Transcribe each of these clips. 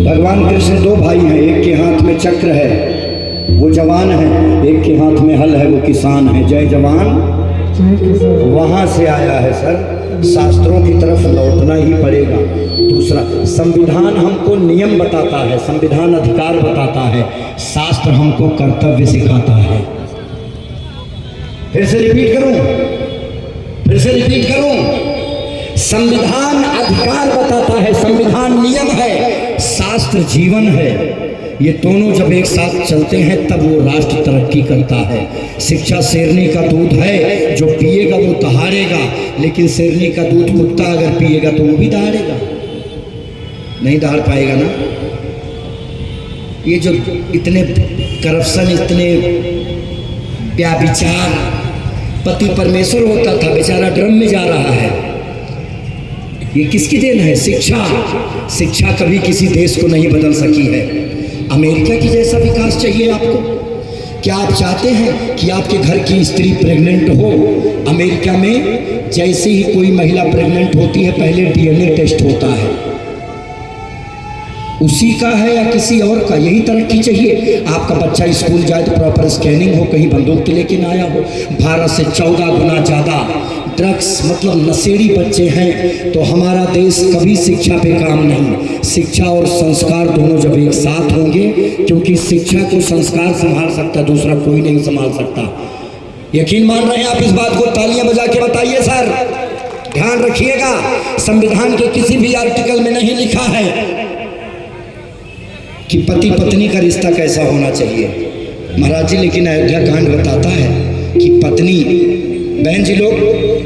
भगवान कृष्ण दो भाई हैं, एक के हाथ में चक्र है वो जवान है, एक के हाथ में हल है वो किसान है। जय जवान वहाँ से आया है सर, शास्त्रों की तरफ लौटना ही पड़ेगा। दूसरा, संविधान हमको नियम बताता है, संविधान अधिकार बताता है, शास्त्र हमको कर्तव्य सिखाता है। फिर से रिपीट करूं, संविधान अधिकार बताता है, संविधान नियम है, शास्त्र जीवन है। ये दोनों जब एक साथ चलते हैं तब वो राष्ट्र तरक्की करता है। शिक्षा शेरनी का दूध है, जो पिएगा वो दहाड़ेगा, लेकिन शेरनी का दूध कुत्ता अगर पिएगा तो वो भी दहाड़ेगा, नहीं दहाड़ पाएगा ना। ये जो इतने करप्शन, इतने व्याभिचार, पति परमेश्वर होता था बेचारा ड्रम में जा रहा है, ये किसकी देन है? शिक्षा कभी किसी देश को नहीं बदल सकी है। अमेरिका की जैसा विकास चाहिए आपको? क्या आप चाहते हैं कि आपके घर की स्त्री प्रेग्नेंट हो? अमेरिका में जैसे ही कोई महिला प्रेग्नेंट होती है पहले डीएनए टेस्ट होता है, उसी का है या किसी और का। यही तरक्की चाहिए। आपका बच्चा स्कूल जाए तो प्रॉपर स्कैनिंग हो, कहीं बंदूक के लेके ना आया हो। भारत से 14 गुना ज़्यादा ड्रग्स मतलब नशेड़ी बच्चे हैं। तो हमारा देश कभी शिक्षा पे काम नहीं। शिक्षा और संस्कार दोनों जब एक साथ होंगे, क्योंकि शिक्षा को संस्कार संभाल सकता, दूसरा कोई नहीं संभाल सकता। यकीन मान रहे हैं आप इस बात को? तालियां बजा के बताइए सर। ध्यान रखिएगा, संविधान के किसी भी आर्टिकल में नहीं लिखा है कि पति पत्नी का रिश्ता कैसा होना चाहिए महाराज जी, लेकिन अयोध्या कांड बताता है कि पत्नी, बहन जी लोग,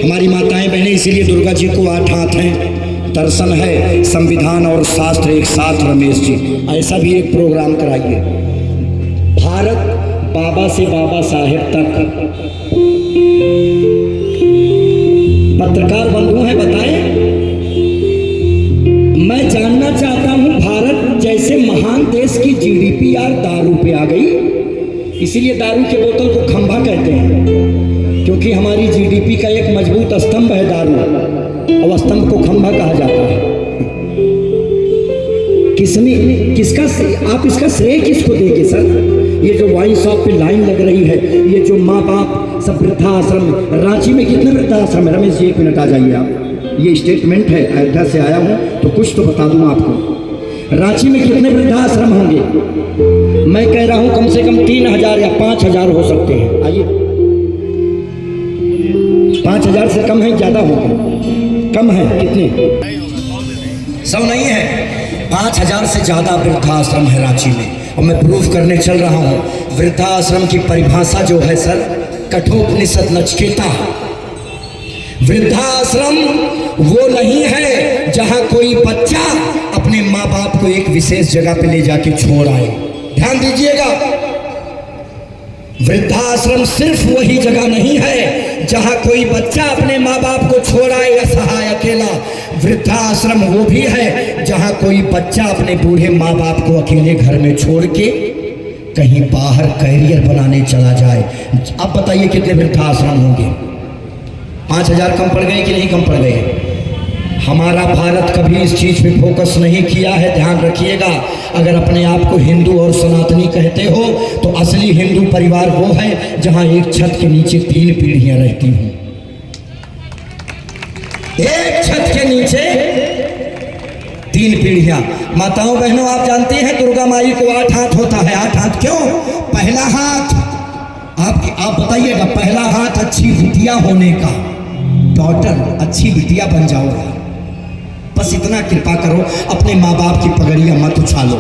हमारी माताएं बहनें, इसीलिए दुर्गा जी को 8 हाथ हैं, दर्शन है, संविधान और शास्त्र एक साथ। रमेश जी ऐसा भी एक प्रोग्राम कराइए। भारत बाबा से बाबा साहेब तक पत्रकार बंधु हैं, बताएं। मैं जानना चाहता हूं, भारत जैसे महान देश की जीडीपी यार दारू पे आ गई। इसीलिए दारू के बोतल को खंभा कहते हैं, क्योंकि हमारी जीडीपी का एक मजबूत स्तंभ है दारू, और स्तंभ को खंभा कहा जाता है। आप इसका श्रेय किसको देंगे सर? ये जो वाइन शॉप पे लाइन लग रही है, ये जो माँ बाप सब वृद्धाश्रम, रांची में कितने वृद्धाश्रम है? रमेश जी 1 मिनट आ जाइए आप। ये स्टेटमेंट है, अयोध्या से आया हूँ तो कुछ तो बता दूँ आपको। रांची में कितने वृद्धाश्रम होंगे? मैं कह रहा हूँ कम से कम 3000 या 5000 हो सकते हैं। आइए, 5000 से कम है, ज़्यादा होगा? कम है, कितने? 100 नहीं है, 5000 से ज़्यादा वृद्धाश्रम है रांची में। और मैं प्रूफ करने चल रहा हूँ। वृद्धाश्रम की परिभाषा जो है सर, कठोपनिषद नचिकेता। वृद्धाश्रम वो नहीं है जहां कोई बच्चा अपने माँ बाप को एक विशेष जगह पे ले जाके छोड़ आए। ध्यान दीजिएगा, वृद्धाश्रम सिर्फ वही जगह नहीं है जहां कोई बच्चा अपने माँ बाप को छोड़ आए असहाय अकेला। वृद्धाश्रम वो भी है जहां कोई बच्चा अपने बूढ़े माँ बाप को अकेले घर में छोड़ के कहीं बाहर कैरियर बनाने चला जाए। अब बताइए कितने वृद्धाश्रम होंगे? 5000 कम पड़ गए कि नहीं कम पड़ गए? हमारा भारत कभी इस चीज़ पे फोकस नहीं किया है। ध्यान रखिएगा, अगर अपने आप को हिंदू और सनातनी कहते हो तो असली हिंदू परिवार वो है जहां एक छत के नीचे 3 पीढ़ियां रहती हैं। एक छत के नीचे 3 पीढ़ियां। माताओं बहनों, आप जानते हैं दुर्गा माई को 8 हाथ होता है। 8 हाथ क्यों? पहला हाथ आप बताइएगा, पहला हाथ अच्छी बिटिया होने का। डॉटर, अच्छी बिटिया बन जाओ, बस इतना कृपा करो, अपने माँ बाप की पगड़ियाँ मत उछालो,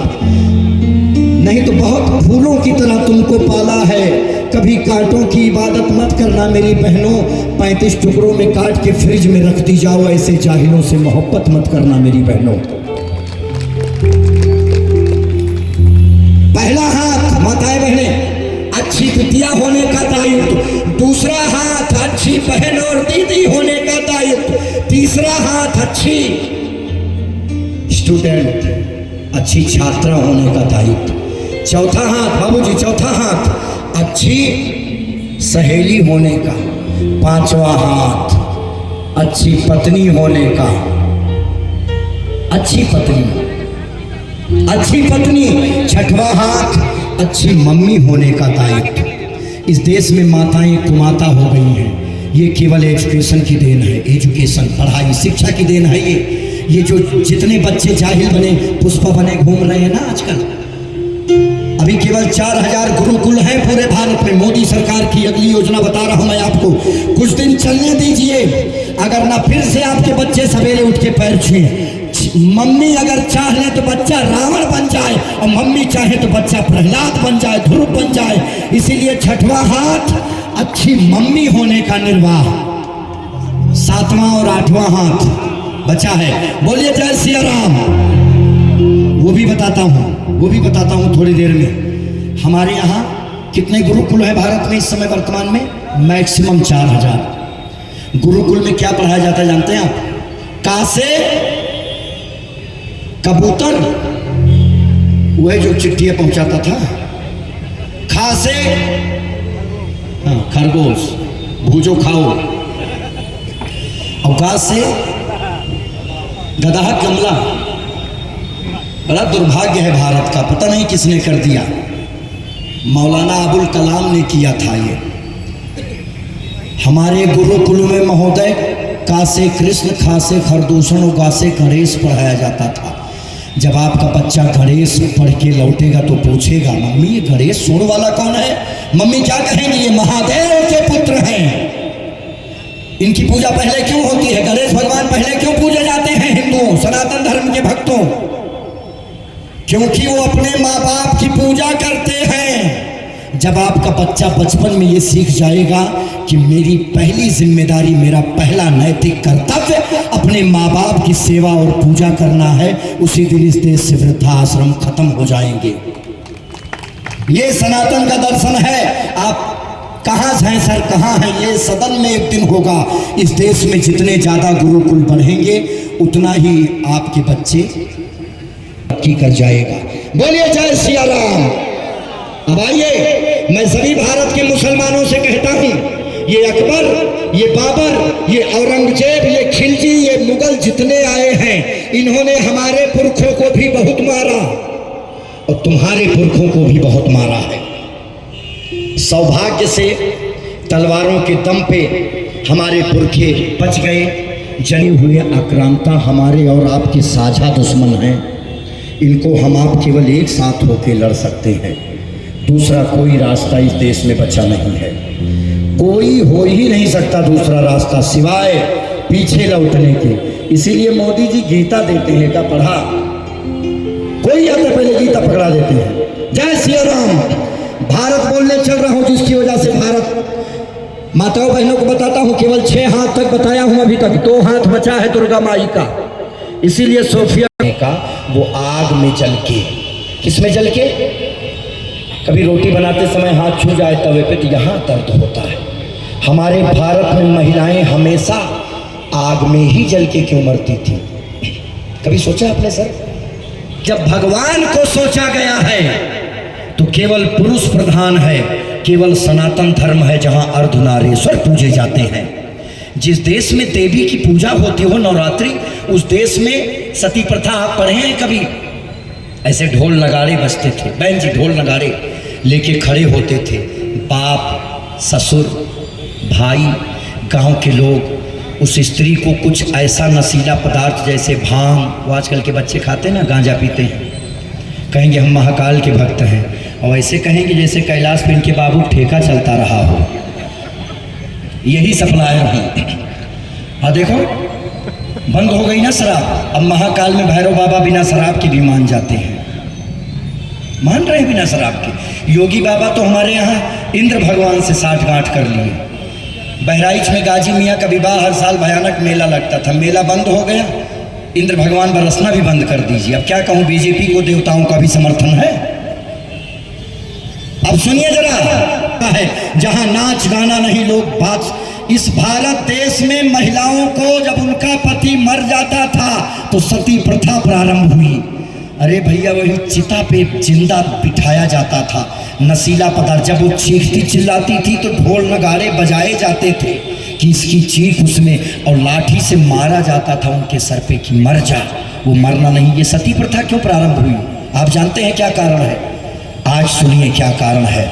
नहीं तो बहुत फूलों की तरह तुमको पाला है। कभी कांटों की इबादत मत करना मेरी बहनों, 35 टुकड़ों में काट के फ्रिज में रख दी जाओ, ऐसे जाहिलों से मोहब्बत मत करना मेरी बहनों। पहला हाथ माताएं बहनें, अच्छी बिटिया होने का दायित्व। दूसरा हाथ अच्छी बहन और दीदी होने का दायित्व। तीसरा हाथ अच्छी स्टूडेंट, अच्छी छात्रा होने का दायित्व। चौथा हाथ बाबूजी, चौथा हाथ अच्छी सहेली होने का। 5वां हाथ अच्छी पत्नी होने का। अच्छी पत्नी, अच्छी पत्नी, छठवां हाथ अच्छी मम्मी होने का दायित्व। इस देश में माताएं कुमाता हो गई हैं, ये केवल एजुकेशन की देन है। एजुकेशन, पढ़ाई, शिक्षा की देन है। ये जो जितने बच्चे जाहिल बने, पुष्पा बने घूम रहे हैं ना आजकल। अभी केवल 4000 गुरुकुल हैं पूरे भारत में। मोदी सरकार की अगली योजना बता रहा हूं मैं आपको, कुछ दिन चलने दीजिए। अगर ना फिर से आपके बच्चे सवेरे उठ के पैर छुए, मम्मी अगर चाहे तो बच्चा रावण बन जाए और मम्मी चाहे तो बच्चा प्रहलाद बन जाए, ध्रुव बन जाए। इसीलिए छठवां हाथ अच्छी मम्मी होने का निर्वाह, सातवां और आठवां हाथ बचा है। बोलिए जय सिया राम। वो भी बताता हूँ थोड़ी देर में। हमारे यहाँ कितने गुरुकुल है भारत में इस समय वर्तमान में? मैक्सिमम 4000। गुरुकुल में क्या पढ़ाया जाता है जानते हैं आप? का से कबूतर, वह जो चिट्ठियां पहुंचाता था। खा से खरगोश, भूजो खाओ। और गा से गधा, कमला। बड़ा दुर्भाग्य है भारत का, पता नहीं किसने कर दिया। मौलाना अबुल कलाम ने किया था ये। हमारे गुरुकुल में महोदय का से कृष्ण, खा से खरदूषण और गा से गणेश पढ़ाया जाता था। जब आपका बच्चा गणेश पढ़ के लौटेगा तो पूछेगा, मम्मी ये गणेश सूंड वाला कौन है? मम्मी क्या कहेंगी? ये महादेव के पुत्र हैं। इनकी पूजा पहले क्यों होती है? गणेश भगवान पहले क्यों पूजे जाते हैं हिंदुओं, सनातन धर्म के भक्तों? क्योंकि वो अपने माँ बाप की पूजा करते हैं। जब आपका बच्चा बचपन में ये सीख जाएगा कि मेरी पहली जिम्मेदारी, मेरा पहला नैतिक कर्तव्य अपने माँ बाप की सेवा और पूजा करना है, उसी दिन इस देश से वृद्धाश्रम खत्म हो जाएंगे। ये सनातन का दर्शन है। आप कहाँ हैं सर, कहाँ हैं? ये सदन में एक दिन होगा। इस देश में जितने ज़्यादा गुरुकुल बढ़ेंगे उतना ही आपके बच्चे तरक्की कर जाएगा। बोलिए जय सिया राम। अब आइए, मैं सभी भारत के मुसलमानों से कहता हूँ, ये अकबर, ये बाबर, ये औरंगजेब, ये खिलजी, ये मुगल जितने आए हैं, इन्होंने हमारे पुरखों को भी बहुत मारा और तुम्हारे पुरखों को भी बहुत मारा है। सौभाग्य से तलवारों के दम पे हमारे पुरखे बच गए। जनी हुए आक्रांता हमारे और आपके साझा दुश्मन हैं। इनको हम आप केवल एक साथ होकर लड़ सकते हैं। दूसरा कोई रास्ता इस देश में बचा नहीं है। कोई हो ही नहीं सकता दूसरा रास्ता सिवाय पीछे लौटने के। इसीलिए मोदी जी गीता देते हैं, का पढ़ा कोई आता पहले गीता पकड़ा देते हैं। जय सिया राम। भारत बोलने चल रहा हूं, जिसकी वजह से भारत माताओं बहनों को बताता हूं, केवल 6 हाथ तक बताया हूं, अभी तक 2 हाथ बचा है दुर्गा माई का। इसीलिए सोफिया का वो आग में जल के, किस में जल के? कभी रोटी बनाते समय हाथ छू जाए तवे पे तो यहाँ दर्द होता है। हमारे भारत में महिलाएं हमेशा आग में ही जल के क्यों मरती थी? कभी सोचा आपने सर? जब भगवान को सोचा गया है तो केवल पुरुष प्रधान है, केवल सनातन धर्म है जहाँ अर्धनारीश्वर पूजे जाते हैं। जिस देश में देवी की पूजा होती हो नवरात्रि, उस देश में सती प्रथा आप पढ़े हैं कभी? ऐसे ढोल नगाड़े बजते थे, बहन जी ढोल नगाड़े लेके खड़े होते थे। बाप, ससुर, भाई, गांव के लोग उस स्त्री को कुछ ऐसा नशीला पदार्थ जैसे भांग, वो आजकल के बच्चे खाते हैं ना, गांजा पीते हैं, कहेंगे हम महाकाल के भक्त हैं, और ऐसे कहेंगे जैसे कैलाश पे इनके बाबू ठेका चलता रहा हो। यही सप्लायर हैं। हाँ देखो, बंद हो गई ना शराब। अब महाकाल में भैरव बाबा बिना शराब के भी मान जाते हैं, मान रहे हैं बिना शराब के। योगी बाबा तो हमारे यहाँ इंद्र भगवान से साठ गांठ कर लिए। बहराइच में गाजी मियाँ का विवाह हर साल भयानक मेला लगता था, मेला बंद हो गया, इंद्र भगवान बरसना भी बंद कर दीजिए। अब क्या कहूँ, बीजेपी को देवताओं का भी समर्थन है। अब सुनिए जरा, है जहां नाच गाना नहीं, लोग बात। इस भारत देश में महिलाओं को जब उनका पति मर जाता था तो सती प्रथा प्रारंभ हुई। अरे भैया, वही चिता पे जिंदा बिठाया जाता था नशीला पदार्थ। जब वो चीखती चिल्लाती थी तो ढोल नगाड़े बजाए जाते थे कि इसकी चीख उसमें, और लाठी से मारा जाता था उनके सर पे कि मर जा। वो मरना नहीं। ये सती प्रथा क्यों प्रारंभ हुई? आप जानते हैं क्या कारण है? आज सुनिए क्या कारण है।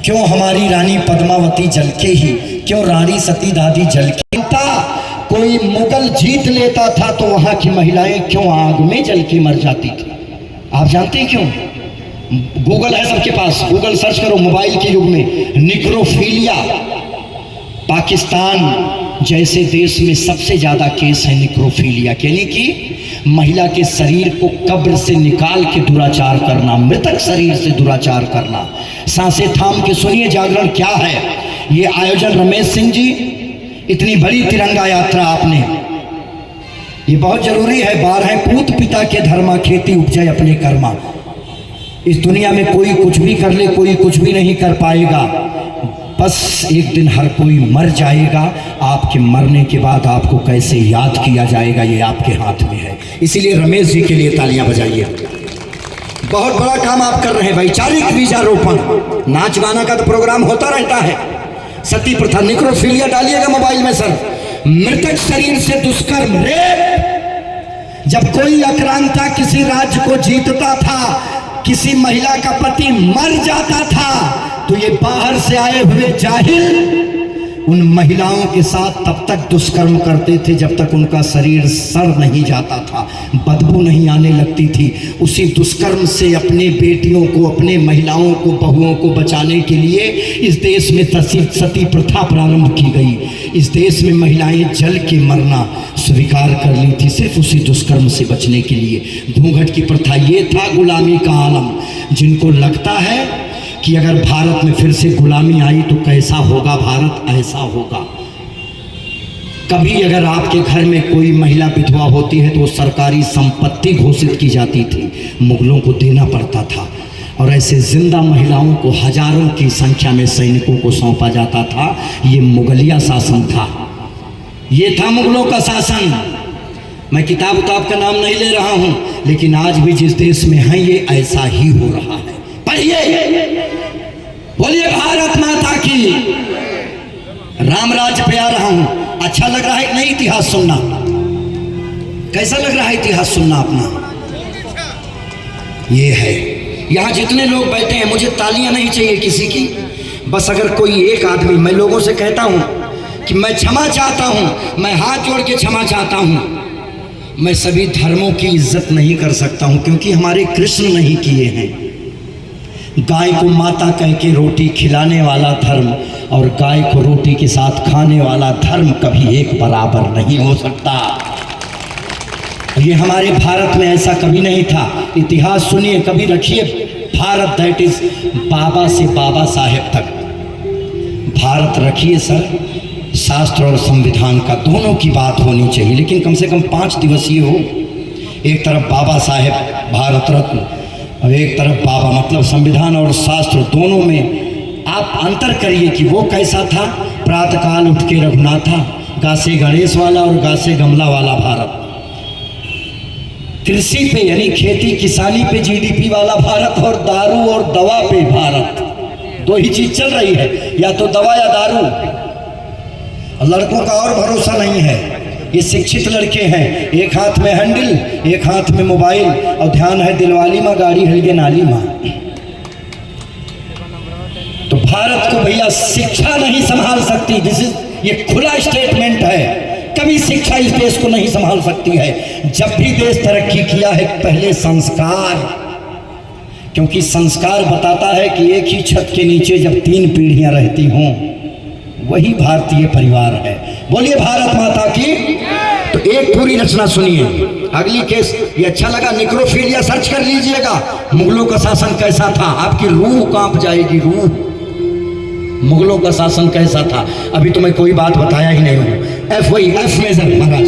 क्यों हमारी रानी पद्मावती जल के ही, क्यों रानी सती दादी जल के था? कोई मुगल जीत लेता था तो वहां की महिलाएं क्यों आग में जल के मर जाती थी? आप जानते हैं क्यों? गूगल है सबके पास, गूगल सर्च करो मोबाइल के युग में, निक्रोफीलिया। पाकिस्तान जैसे देश में सबसे ज़्यादा केस है निक्रोफीलिया, यानी कि महिला के शरीर को कब्र से निकाल के दुराचार करना, मृतक शरीर से दुराचार करना। सांसें थाम के सुनिए जागरण क्या है। ये आयोजन रमेश सिंह जी, इतनी बड़ी तिरंगा यात्रा आपने, ये बहुत जरूरी है। 12 पूत पिता के धर्मा, खेती उपजय अपने कर्मा। इस दुनिया में कोई कुछ भी कर ले, कोई कुछ भी नहीं कर पाएगा। बस एक दिन हर कोई मर जाएगा। आपके मरने के बाद आपको कैसे याद किया जाएगा ये आपके हाथ में है। इसीलिए रमेश जी के लिए तालियां बजाइए। बहुत बड़ा काम आप कर रहे हैं। वैचारिक बीजारोपण, नाच गाना का तो प्रोग्राम होता रहता है। सती प्रथा, निक्रोफीलिया डालिएगा मोबाइल में सर। मृतक शरीर से दुष्कर्म, रेप। जब कोई आक्रांता किसी राज्य को जीतता था, किसी महिला का पति मर जाता था, तो ये बाहर से आए हुए जाहिल उन महिलाओं के साथ तब तक दुष्कर्म करते थे जब तक उनका शरीर सड़ नहीं जाता था, बदबू नहीं आने लगती थी। उसी दुष्कर्म से अपने बेटियों को, अपने महिलाओं को, बहुओं को बचाने के लिए इस देश में सती प्रथा प्रारंभ की गई। इस देश में महिलाएं जल के मरना स्वीकार कर ली थी, सिर्फ उसी दुष्कर्म से बचने के लिए। घूंघट की प्रथा, ये था गुलामी का आलम। जिनको लगता है कि अगर भारत में फिर से गुलामी आई तो कैसा होगा भारत, ऐसा होगा। कभी अगर आपके घर में कोई महिला विधवा होती है तो वो सरकारी संपत्ति घोषित की जाती थी, मुगलों को देना पड़ता था। और ऐसे जिंदा महिलाओं को हजारों की संख्या में सैनिकों को सौंपा जाता था। ये मुगलिया शासन था, ये था मुगलों का शासन। मैं किताब का नाम नहीं ले रहा हूँ, लेकिन आज भी जिस देश में है ये ऐसा ही हो रहा है। पढ़िए, बोलिए भारत माता की। राम राज्य पे आ रहा हूं। अच्छा लग रहा है नहीं इतिहास सुनना? कैसा लग रहा है इतिहास सुनना अपना? ये है। यहां जितने लोग बैठे हैं, मुझे तालियां नहीं चाहिए किसी की, बस अगर कोई एक आदमी, मैं लोगों से कहता हूं कि मैं क्षमा चाहता हूं, मैं हाथ जोड़ के क्षमा चाहता हूं। मैं सभी धर्मों की इज्जत नहीं कर सकता हूं, क्योंकि हमारे कृष्ण नहीं किए हैं। गाय को माता कह के रोटी खिलाने वाला धर्म और गाय को रोटी के साथ खाने वाला धर्म कभी एक बराबर नहीं हो सकता। ये हमारे भारत में ऐसा कभी नहीं था। इतिहास सुनिए, कभी रखिए। भारत दैट इज बाबा से बाबा साहेब तक भारत रखिए सर। शास्त्र और संविधान का दोनों की बात होनी चाहिए, लेकिन कम से कम 5 दिवसीय हो। एक तरफ बाबा साहेब भारत रत्न और एक तरफ बाबा, मतलब संविधान और शास्त्र दोनों में आप अंतर करिए कि वो कैसा था। प्रातःकाल उठ के रघुनाथा, गासे गणेश वाला और गासे गमला वाला भारत। कृषि पे यानी खेती किसानी पे जीडीपी वाला भारत, और दारू और दवा पे भारत। दो ही चीज चल रही है, या तो दवा या दारू। लड़कों का और भरोसा नहीं है। ये शिक्षित लड़के हैं, एक हाथ में हैंडल, एक हाथ में मोबाइल, और ध्यान है दिलवाली माँ गाड़ी हल्के नाली माँ। तो भारत को भैया शिक्षा नहीं संभाल सकती। ये खुला स्टेटमेंट है। कभी शिक्षा इस देश को नहीं संभाल सकती है। जब भी देश तरक्की किया है, पहले संस्कार, क्योंकि संस्कार बताता है कि एक ही छत के नीचे जब 3 पीढ़ियां रहती हों, वही भारतीय परिवार है। बोलिए भारत माता की। तो एक पूरी रचना सुनिए। अगली केस ये अच्छा लगा, निक्रोफीलिया सर्च कर लीजिएगा। मुगलों का शासन कैसा था, आपकी रूह कांप जाएगी, रूह। मुगलों का शासन कैसा था। अभी तो मैं कोई बात बताया ही नहीं हूं। एफ वही एफ मेजर महाराज।